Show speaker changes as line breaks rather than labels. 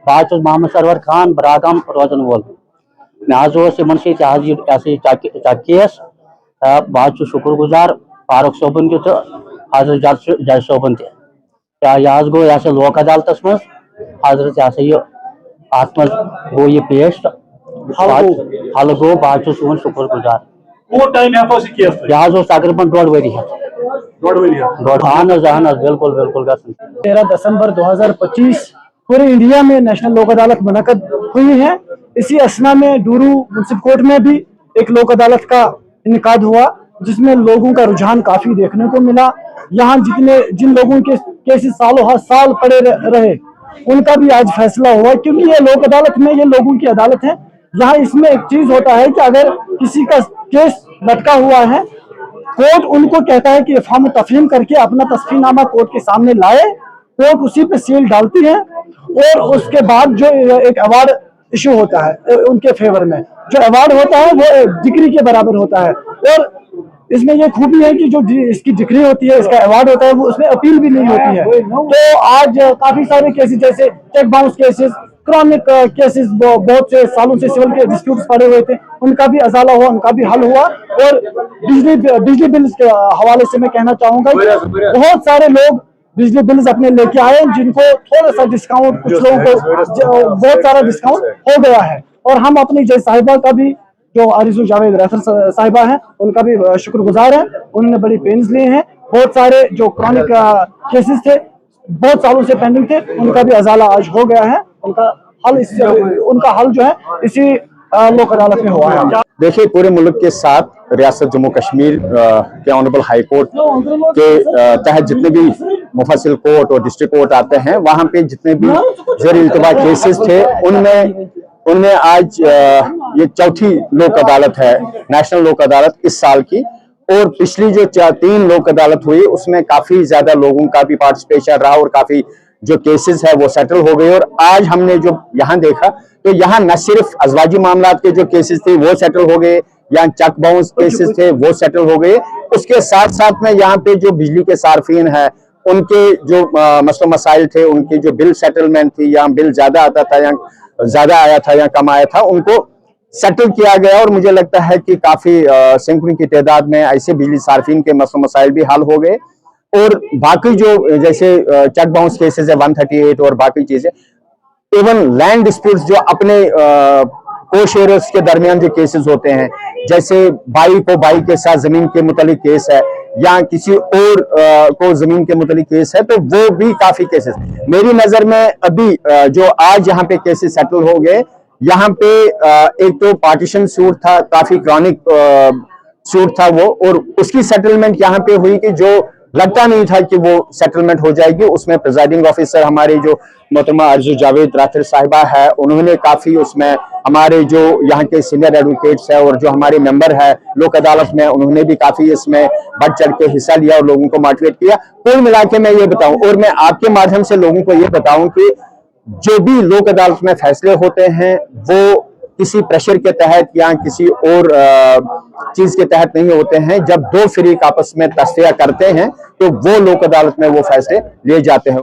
बस मोहम्मद सरवर खान बरागाम रोजन वोल केस बस शुक्र गुजार फारूक सोबन तो हजरत जज सोबन तह गो लोक अदालत मज हजरत अत गो यह पेश हल गो बस तुहद शुक्र गुजार यह तकरीबन 1.5 वरी बिल्कुल बिल्कुल
13 दिसंबर 2025 पूरे इंडिया में नेशनल लोक अदालत मुनक़द हुई है। इसी असना में डूरू मुंसिफ कोर्ट में भी एक लोक अदालत का इनेकाद हुआ, जिसमें लोगों का रुझान काफी देखने को मिला। यहाँ जिन लोगों के केसेस सालों साल पड़े रहे उनका भी आज फैसला हुआ, क्योंकि ये लोक अदालत में ये लोगों की अदालत है। यहाँ इसमें एक चीज होता है कि अगर किसी का केस लटका हुआ है, कोर्ट उनको कहता है कि इफ़हाम तफहीम करके अपना तस्फीनामा कोर्ट के सामने लाए, कोर्ट उसी पे सील डालती है और उसके बाद जो एक अवार्ड इशू होता है उनके फेवर में, जो अवार्ड होता है वो डिग्री के बराबर होता है। और इसमें ये खूबी है कि जो इसकी डिग्री होती है, इसका अवार्ड होता है, वो उसमें अपील भी नहीं होती है। तो आज काफी सारे केसेस जैसे cheque bounce cases, chronic cases बहुत से सालों से सिविल के डिस्प्यूट्स पड़े हुए थे, उनका भी अजाला हुआ, उनका भी हल हुआ। और बिजली बिल्स के हवाले से मैं कहना चाहूंगा कि बहुत सारे लोग बिजली बिल्स अपने लेके आए, जिनको थोड़ा सा डिस्काउंट, कुछ लोगों को बहुत सारा डिस्काउंट हो गया है। और हम अपनी जज साहिबा का भी, जो आरिज़ू जावेद रैफर साहिबा हैं, उनका भी शुक्रगुजार है। उन्होंने बड़ी पेन्स लिए हैं। बहुत सारे जो क्रॉनिक केसेस थे, बहुत सालों से पेंडिंग थे, उनका भी अजाला आज हो गया है। उनका हल जो है इसी लोक अदालत में हुआ है।
देखिए, पूरे मुल्क के साथ रियासत जम्मू कश्मीर के ऑनरेबल हाई कोर्ट के तहत जितने भी मुफस्सिल कोर्ट और डिस्ट्रिक्ट कोर्ट आते हैं, वहां पे जितने भी ज़ेर इल्तिबा केसेस थे, उनमें आज ये चौथी लोक अदालत है, नेशनल लोक अदालत इस साल की। और पिछली जो 3 लोक अदालत हुई उसमें काफी ज्यादा लोगों का भी पार्टिसिपेशन रहा और काफी जो केसेस है वो सेटल हो गए। और आज हमने जो यहाँ देखा तो यहाँ न सिर्फ अजवाजी मामलात के जो केसेस थे वो सेटल हो गए, यहाँ चेक बाउंस केसेस थे वो सेटल हो गए, उसके साथ साथ में यहाँ पे जो बिजली के सार्फिन है उनके जो मसला मसाइल थे, उनकी जो बिल सेटलमेंट थी, यहाँ बिल ज्यादा आता था या ज्यादा आया था या कम आया था, उनको सेटल किया गया। और मुझे लगता है कि काफी सैकड़ों की तादाद में ऐसे बिजली सार्फिन के मसला मसाइल भी हल हो गए। और बाकी जो जैसे चेक बाउंस केसेस है 138 और बाकी चीजें, इवन लैंड डिस्प्यूट्स जो अपने को शेयर्स के दरमियान जो केसेस होते हैं, जैसे भाई को भाई के साथ जमीन के मुतालिक केस है या किसी और को जमीन के मुतालिक केस है, तो वो भी काफी केसेस मेरी नजर में अभी जो आज यहाँ पे केसेस सेटल हो गए। यहाँ पे एक तो पार्टीशन सूट था, काफी क्रॉनिक सूट था वो, और उसकी सेटलमेंट यहाँ पे हुई कि जो लगता नहीं था कि वो सेटलमेंट हो जाएगी, उसमें प्रिजाइडिंग ऑफिसर हमारे जो मोहतरमा आरिज़ू जावेद राथिर साहिबा है, उन्होंने काफी उसमें हमारे जो यहाँ के सीनियर एडवोकेट्स है और जो हमारे मेंबर है लोक अदालत में, उन्होंने भी काफी इसमें बढ़ चढ़ के हिस्सा लिया और लोगों को मोटिवेट किया। कुल मिला के मैं ये बताऊं, और मैं आपके माध्यम से लोगों को ये बताऊं कि जो भी लोक अदालत में फैसले होते हैं वो किसी प्रेशर के तहत या किसी और चीज के तहत नहीं होते हैं। जब 2 फरीक आपस में तस्वीर करते हैं तो वो लोक अदालत में वो फैसले लिए जाते हैं।